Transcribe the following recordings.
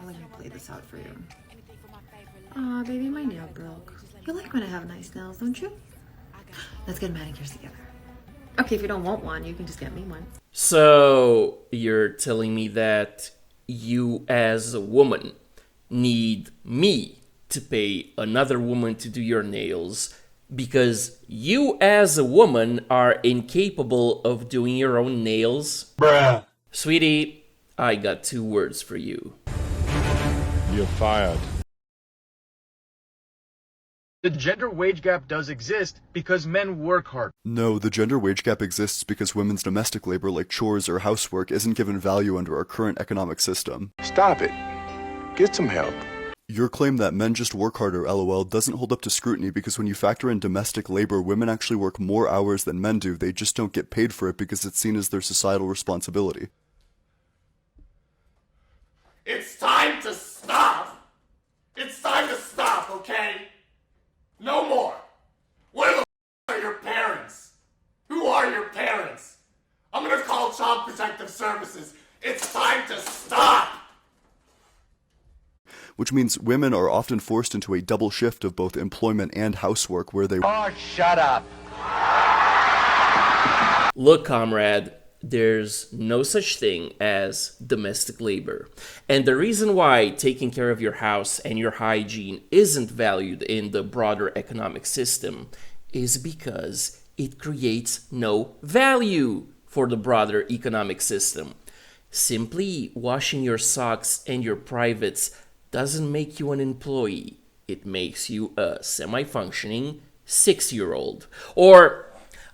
let me play this out for you. Aw, baby, my nail broke. You like when I have nice nails, don't you? Let's get manicures together. Okay, if you don't want one, you can just get me one. So, you're telling me that you as a woman need me to pay another woman to do your nails because you as a woman are incapable of doing your own nails? Bruh. Sweetie, I got 2 words for you. You're fired. The gender wage gap does exist because men work hard. No, the gender wage gap exists because women's domestic labor like chores or housework isn't given value under our current economic system. Stop it. Get some help. Your claim that men just work harder, lol, doesn't hold up to scrutiny because when you factor in domestic labor, women actually work more hours than men do. They just don't get paid for it because it's seen as their societal responsibility. It's time to stop! It's time to stop, okay? No more! Where the are your parents? Who are your parents? I'm gonna call Child Protective Services. It's time to stop! Which means women are often forced into a double shift of both employment and housework where they— Oh, shut up. Look, comrade, there's no such thing as domestic labor. And the reason why taking care of your house and your hygiene isn't valued in the broader economic system is because it creates no value for the broader economic system. Simply washing your socks and your privates doesn't make you an employee. It makes you a semi-functioning 6-year-old. Or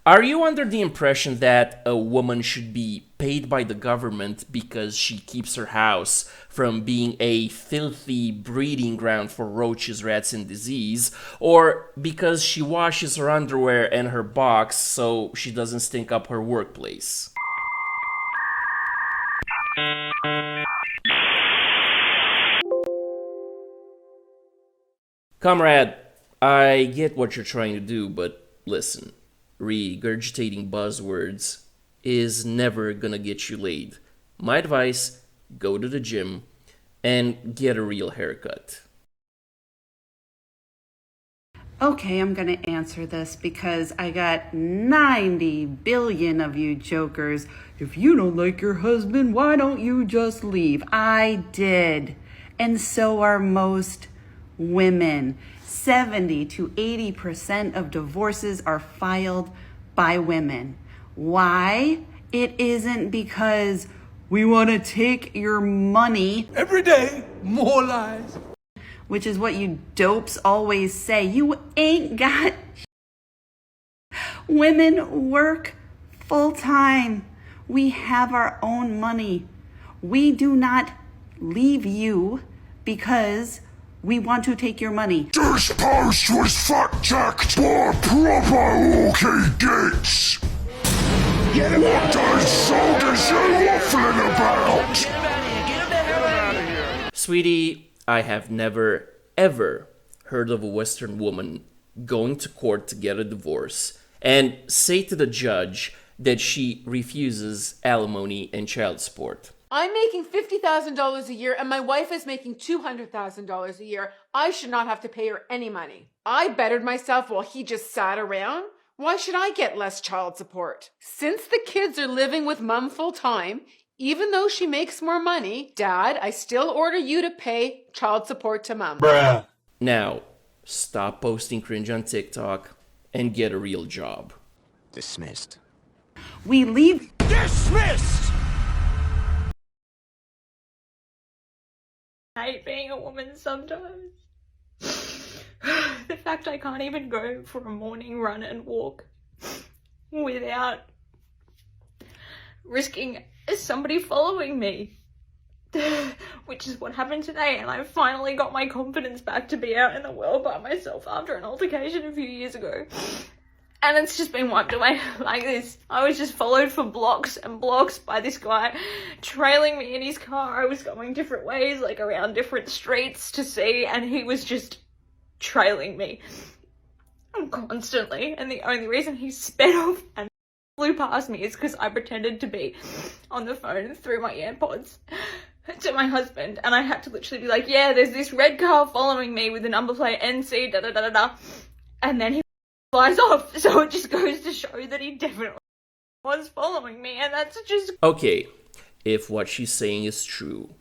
are you under the impression that a woman should be paid by the government because she keeps her house from being a filthy breeding ground for roaches, rats, and disease, or because she washes her underwear and her box so she doesn't stink up her workplace? Comrade, I get what you're trying to do, but listen. Regurgitating buzzwords is never gonna get you laid. My advice, go to the gym and get a real haircut. Okay, I'm gonna answer this because I got 90 billion of you jokers. If you don't like your husband, why don't you just leave? I did. And so are most women. 70 to 80% of divorces are filed by women. Why? It isn't because we want to take your money. Every day, more lies. Which is what you dopes always say. You ain't got women work full time. We have our own money. We do not leave you because we want to take your money. This post was fact-checked by proper OK Gates. What the soul is you waffling about? Sweetie, I have never, ever heard of a Western woman going to court to get a divorce and say to the judge that she refuses alimony and child support. I'm making $50,000 a year and my wife is making $200,000 a year. I should not have to pay her any money. I bettered myself while he just sat around. Why should I get less child support? Since the kids are living with mom full time, even though she makes more money, Dad, I still order you to pay child support to mom. Bruh. Now, stop posting cringe on TikTok and get a real job. Dismissed. We leave. Dismissed! I hate being a woman sometimes. The fact I can't even go for a morning run and walk without risking somebody following me. Which is what happened today, and I finally got my confidence back to be out in the world by myself after an altercation a few years ago. And it's just been wiped away like this. I was just followed for blocks and blocks by this guy trailing me in his car. I was going different ways, like around different streets to see, and he was just trailing me constantly. And the only reason he sped off and flew past me is because I pretended to be on the phone through my AirPods. to my husband, and I had to literally be like, yeah, there's this red car following me with the number plate NC da da da da da, and then he flies off. So it just goes to show that he definitely was following me, and that's just... Okay, if what she's saying is true,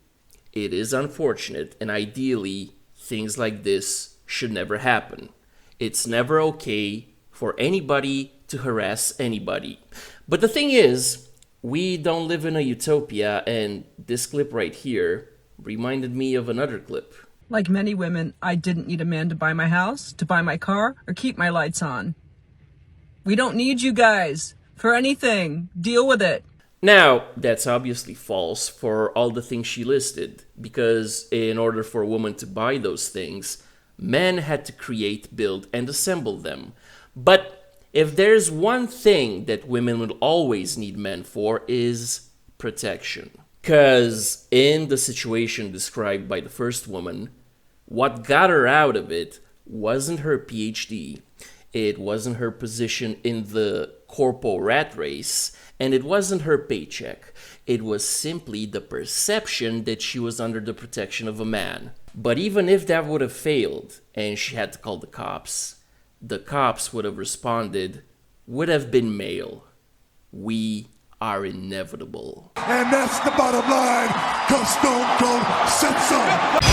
it is unfortunate, and ideally, things like this should never happen. It's never okay for anybody to harass anybody. But the thing is, we don't live in a utopia, and this clip right here reminded me of another clip. Like many women, I didn't need a man to buy my house, to buy my car, or keep my lights on. We don't need you guys for anything. Deal with it. Now, that's obviously false for all the things she listed, because in order for a woman to buy those things, men had to create, build, and assemble them. But if there's one thing that women will always need men for, is protection. Because in the situation described by the first woman, what got her out of it wasn't her PhD, it wasn't her position in the corpo rat race, and it wasn't her paycheck. It was simply the perception that she was under the protection of a man. But even if that would have failed, and she had to call the cops would have responded, would have been male. We are inevitable. And that's the bottom line, 'cause Stone Cold said so.